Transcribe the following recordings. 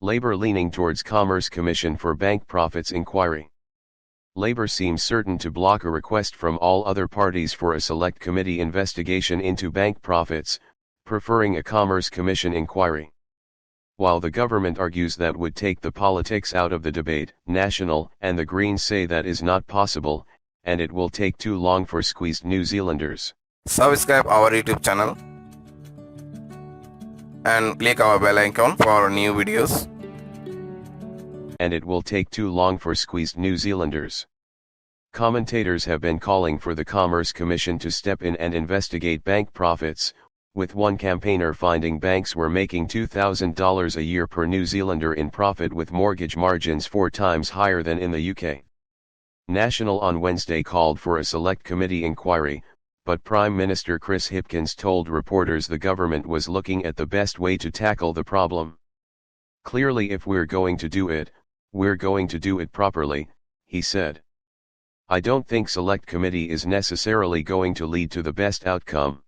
Labour leaning towards Commerce Commission for Bank Profits Inquiry. Labour seems certain to block a request from all other parties for a select committee investigation into bank profits, preferring a Commerce Commission inquiry. While the government argues that would take the politics out of the debate, National and the Greens say that is not possible, and it will take too long for squeezed New Zealanders. Subscribe our YouTube channel and click our bell icon for new videos. And it will take too long for squeezed New Zealanders. Commentators have been calling for the Commerce Commission to step in and investigate bank profits, with one campaigner finding banks were making $2,000 a year per New Zealander in profit with mortgage margins 4 times higher than in the UK. National on Wednesday called for a select committee inquiry, but Prime Minister Chris Hipkins told reporters the government was looking at the best way to tackle the problem. "Clearly, if we're going to do it, we're going to do it properly," he said. "I don't think select committee is necessarily going to lead to the best outcome.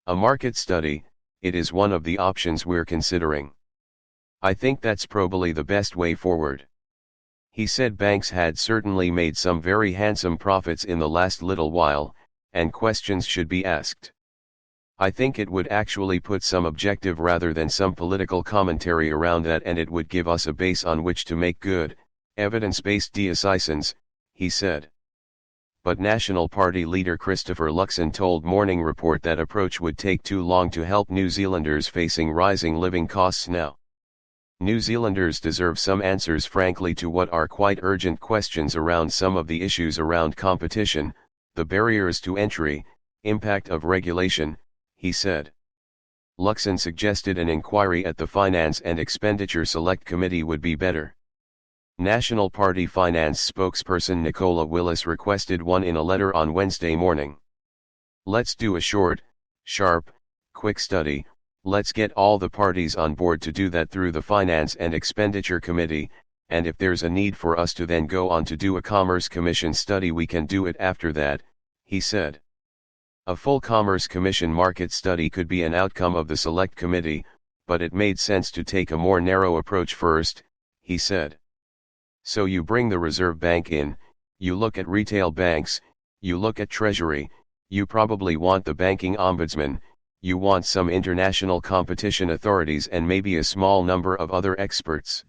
A market study, it is one of the options we're considering. I think that's probably the best way forward." He said banks had certainly made some very handsome profits in the last little while, and questions should be asked. "I think it would actually put some objective rather than some political commentary around that, and it would give us a base on which to make good, evidence-based decisions," he said. But National Party leader Christopher Luxon told Morning Report that approach would take too long to help New Zealanders facing rising living costs now. New Zealanders deserve some answers, frankly, to what are quite urgent questions around some of the issues around competition, the barriers to entry, impact of regulation, he said. Luxon suggested an inquiry at the Finance and Expenditure Select Committee would be better. National Party Finance spokesperson Nicola Willis requested one in a letter on Wednesday morning. "Let's do a short, sharp, quick study. Let's get all the parties on board to do that through the Finance and Expenditure Committee, and if there's a need for us to then go on to do a Commerce Commission study, we can do it after that," he said. A full Commerce Commission market study could be an outcome of the Select Committee, but it made sense to take a more narrow approach first, he said. "So you bring the Reserve Bank in, you look at retail banks, you look at Treasury, you probably want the banking ombudsman, you want some international competition authorities and maybe a small number of other experts.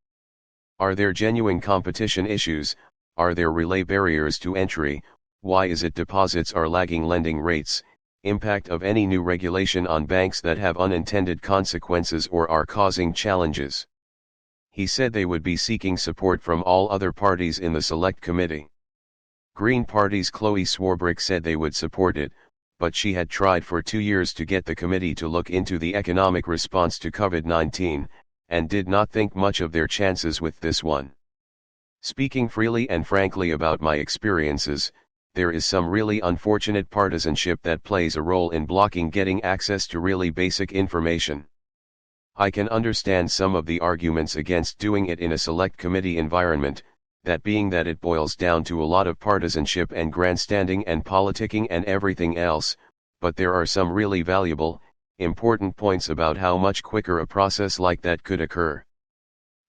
Are there genuine competition issues? Are there relay barriers to entry? Why is it deposits are lagging lending rates? Impact of any new regulation on banks that have unintended consequences or are causing challenges?" He said they would be seeking support from all other parties in the Select Committee. Green Party's Chloe Swarbrick said they would support it, but she had tried for 2 years to get the committee to look into the economic response to COVID-19, and did not think much of their chances with this one. "Speaking freely and frankly about my experiences, there is some really unfortunate partisanship that plays a role in blocking getting access to really basic information. I can understand some of the arguments against doing it in a select committee environment, that being that it boils down to a lot of partisanship and grandstanding and politicking and everything else, but there are some really valuable, important points about how much quicker a process like that could occur.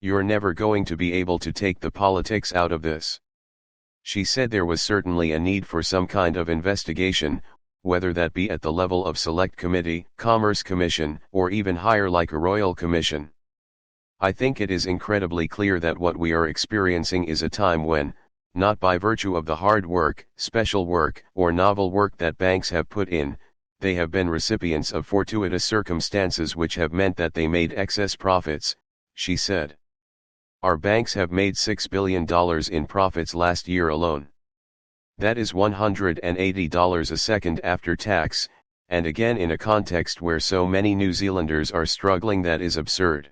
You're never going to be able to take the politics out of this." She said there was certainly a need for some kind of investigation, whether that be at the level of Select Committee, Commerce Commission, or even higher like a Royal Commission. "I think it is incredibly clear that what we are experiencing is a time when, not by virtue of the hard work, special work, or novel work that banks have put in, they have been recipients of fortuitous circumstances which have meant that they made excess profits," she said. "Our banks have made $6 billion in profits last year alone. That is $180 a second after tax, and again in a context where so many New Zealanders are struggling, that is absurd.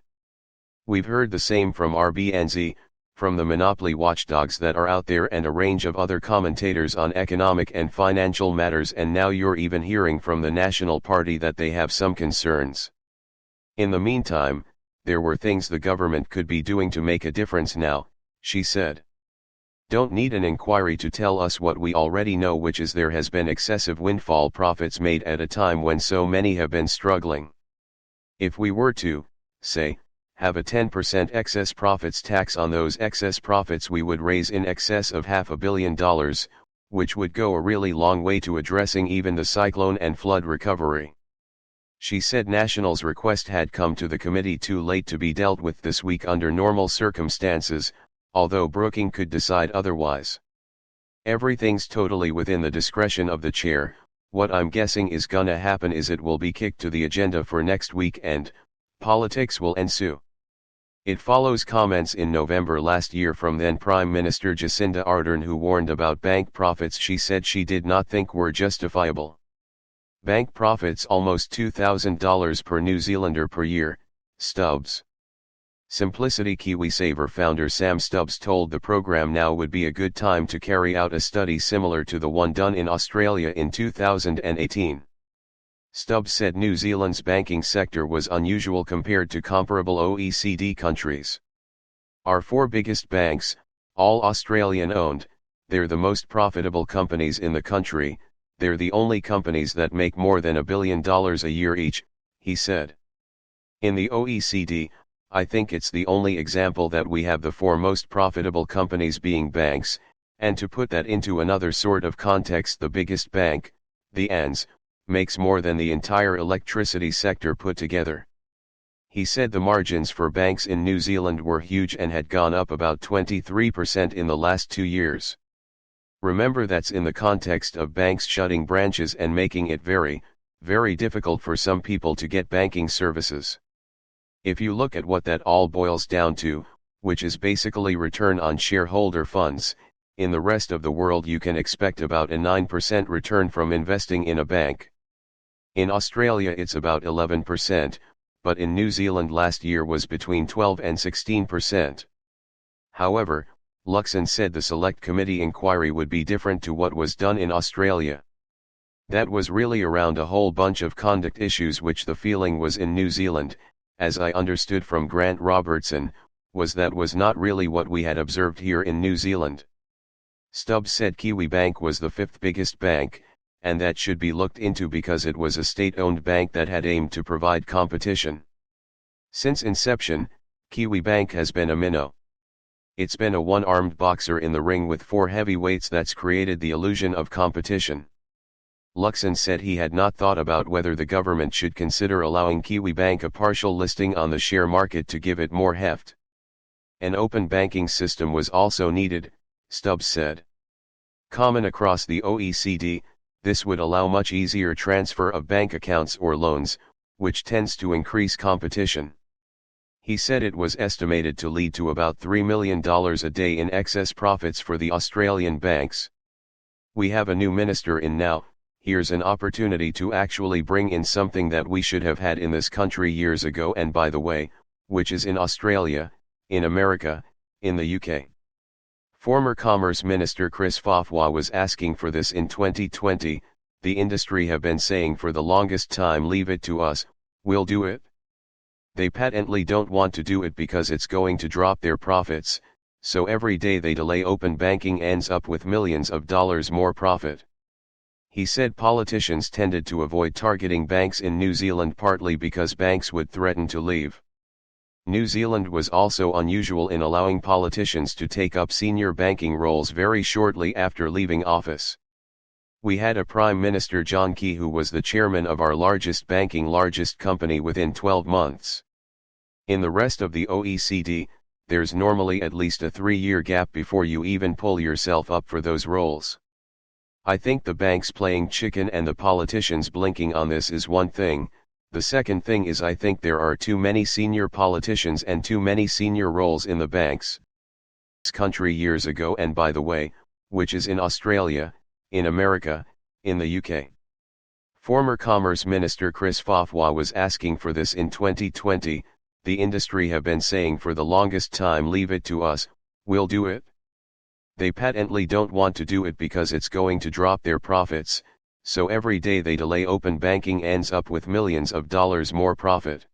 We've heard the same from RBNZ, from the monopoly watchdogs that are out there and a range of other commentators on economic and financial matters, and now you're even hearing from the National Party that they have some concerns. In the meantime, there were things the government could be doing to make a difference now," she said. "Don't need an inquiry to tell us what we already know, which is there has been excessive windfall profits made at a time when so many have been struggling. If we were to, say, have a 10% excess profits tax on those excess profits we would raise in excess of $500 million, which would go a really long way to addressing even the cyclone and flood recovery. She said National's request had come to the committee too late to be dealt with this week under normal circumstances, although Brookings could decide otherwise. Everything's totally within the discretion of the chair. What I'm guessing is gonna happen is it will be kicked to the agenda for next week and politics will ensue. It follows comments in November last year from then Prime Minister Jacinda Ardern, who warned about bank profits she said she did not think were justifiable. Bank profits almost $2,000 per New Zealander per year, Stubbs. Simplicity KiwiSaver founder Sam Stubbs told the program now would be a good time to carry out a study similar to the one done in Australia in 2018. Stubbs said New Zealand's banking sector was unusual compared to comparable OECD countries. Our four biggest banks, all Australian-owned, they're the most profitable companies in the country, they're the only companies that make more than $1 billion a year each, he said. In the OECD, I think it's the only example that we have the four most profitable companies being banks, and to put that into another sort of context, the biggest bank, the ANZ, makes more than the entire electricity sector put together. He said the margins for banks in New Zealand were huge and had gone up about 23% in the last 2 years. Remember, that's in the context of banks shutting branches and making it very, very difficult for some people to get banking services. If you look at what that all boils down to, which is basically return on shareholder funds, in the rest of the world you can expect about a 9% return from investing in a bank. In Australia it's about 11%, but in New Zealand last year was between 12 and 16%. However, Luxon said the Select Committee inquiry would be different to what was done in Australia. That was really around a whole bunch of conduct issues, which the feeling was in New Zealand, as I understood from Grant Robertson, was not really what we had observed here in New Zealand. Stubbs said Kiwibank was the fifth biggest bank, and that should be looked into because it was a state-owned bank that had aimed to provide competition. Since inception, Kiwibank has been a minnow. It's been a one-armed boxer in the ring with four heavyweights that's created the illusion of competition. Luxon said he had not thought about whether the government should consider allowing Kiwibank a partial listing on the share market to give it more heft. An open banking system was also needed, Stubbs said. Common across the OECD, this would allow much easier transfer of bank accounts or loans, which tends to increase competition. He said it was estimated to lead to about $3 million a day in excess profits for the Australian banks. We have a new minister in now. Here's an opportunity to actually bring in something that we should have had in this country years ago, and by the way, which is in Australia, in America, in the UK. Former Commerce Minister Chris Fafwa was asking for this in 2020, the industry have been saying for the longest time, leave it to us, we'll do it. They patently don't want to do it because it's going to drop their profits, so every day they delay open banking ends up with millions of dollars more profit. He said politicians tended to avoid targeting banks in New Zealand partly because banks would threaten to leave. New Zealand was also unusual in allowing politicians to take up senior banking roles very shortly after leaving office. We had a Prime Minister John Key who was the chairman of our largest company within 12 months. In the rest of the OECD, there's normally at least a 3-year gap before you even pull yourself up for those roles. I think the banks playing chicken and the politicians blinking on this is one thing. The second thing is I think there are too many senior politicians and too many senior roles in the banks. This country years ago, and by the way, which is in Australia, in America, in the UK. Former Commerce Minister Chris Fafwa was asking for this in 2020, the industry have been saying for the longest time, leave it to us, we'll do it. They patently don't want to do it because it's going to drop their profits, so every day they delay open banking ends up with millions of dollars more profit.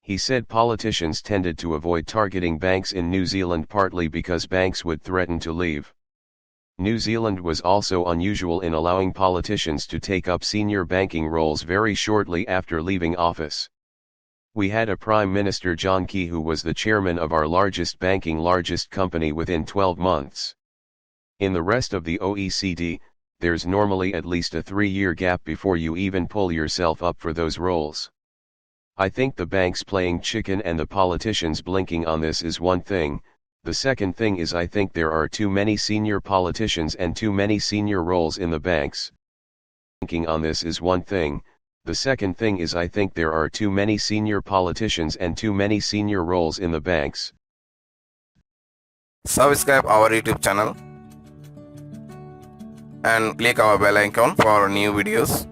He said politicians tended to avoid targeting banks in New Zealand partly because banks would threaten to leave. New Zealand was also unusual in allowing politicians to take up senior banking roles very shortly after leaving office. We had a Prime Minister John Key who was the chairman of our largest company within 12 months. In the rest of the OECD, there's normally at least a 3-year gap before you even pull yourself up for those roles. I think the banks playing chicken and the politicians blinking on this is one thing. The second thing is I think there are too many senior politicians and too many senior roles in the banks. Blinking on this is one thing. The second thing is I think there are too many senior politicians and too many senior roles in the banks. Subscribe our YouTube channel and click our bell icon for new videos.